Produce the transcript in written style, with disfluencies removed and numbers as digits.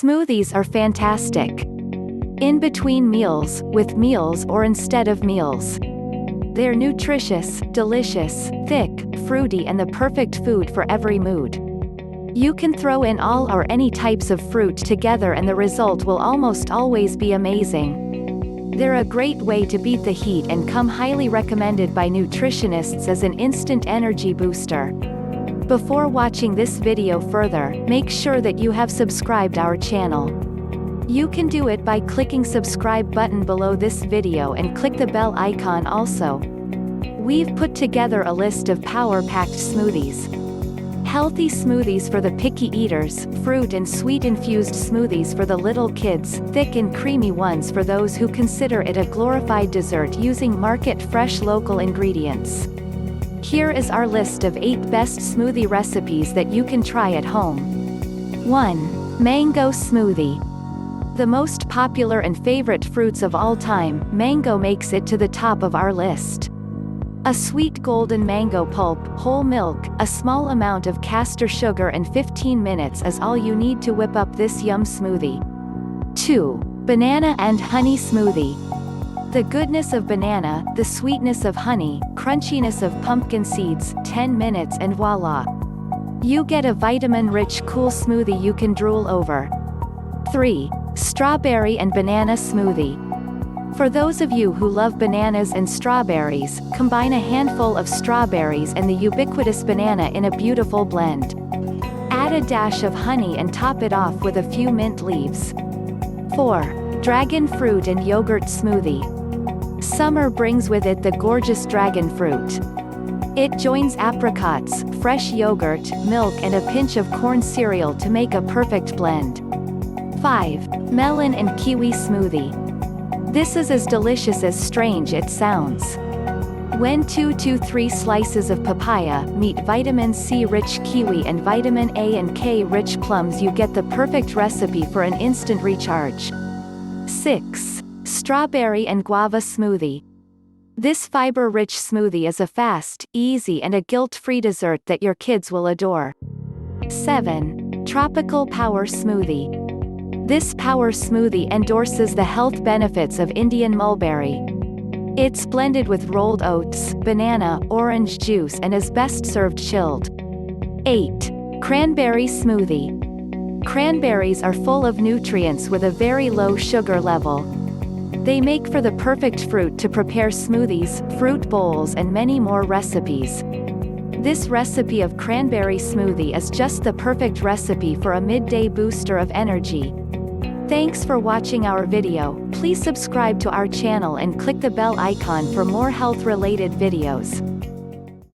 Smoothies are fantastic. In between meals, with meals or instead of meals. They're nutritious, delicious, thick, fruity and the perfect food for every mood. You can throw in all or any types of fruit together and the result will almost always be amazing. They're a great way to beat the heat and come highly recommended by nutritionists as an instant energy booster. Before watching this video further, make sure that you have subscribed our channel. You can do it by clicking subscribe button below this video and click the bell icon also. We've put together a list of power-packed smoothies. Healthy smoothies for the picky eaters, fruit and sweet-infused smoothies for the little kids, thick and creamy ones for those who consider it a glorified dessert using market-fresh local ingredients. Here is our list of 8 best smoothie recipes that you can try at home. 1. Mango smoothie. The most popular and favorite fruits of all time, mango makes it to the top of our list. A sweet golden mango pulp, whole milk, a small amount of castor sugar and 15 minutes is all you need to whip up this yum smoothie. 2. Banana and honey smoothie. The goodness of banana, the sweetness of honey, crunchiness of pumpkin seeds, 10 minutes and voila! You get a vitamin-rich cool smoothie you can drool over. 3. Strawberry and banana smoothie. For those of you who love bananas and strawberries, combine a handful of strawberries and the ubiquitous banana in a beautiful blend. Add a dash of honey and top it off with a few mint leaves. 4. Dragon fruit and yogurt smoothie. Summer brings with it the gorgeous dragon fruit. It joins apricots, fresh yogurt, milk and a pinch of corn cereal to make a perfect blend. 5. Melon and kiwi smoothie. This is as delicious as strange it sounds. When 2 to 3 slices of papaya meet vitamin C rich kiwi and vitamin A and K rich plums, you get the perfect recipe for an instant recharge. 6. Strawberry and guava smoothie. This fiber-rich smoothie is a fast, easy and a guilt-free dessert that your kids will adore. 7. Tropical power smoothie. This power smoothie endorses the health benefits of Indian mulberry. It's blended with rolled oats, banana, orange juice and is best served chilled. 8. Cranberry smoothie. Cranberries are full of nutrients with a very low sugar level. They make for the perfect fruit to prepare smoothies, fruit bowls and many more recipes. This recipe of cranberry smoothie is just the perfect recipe for a midday booster of energy. Thanks for watching our video. Please subscribe to our channel and click the bell icon for more health-related videos.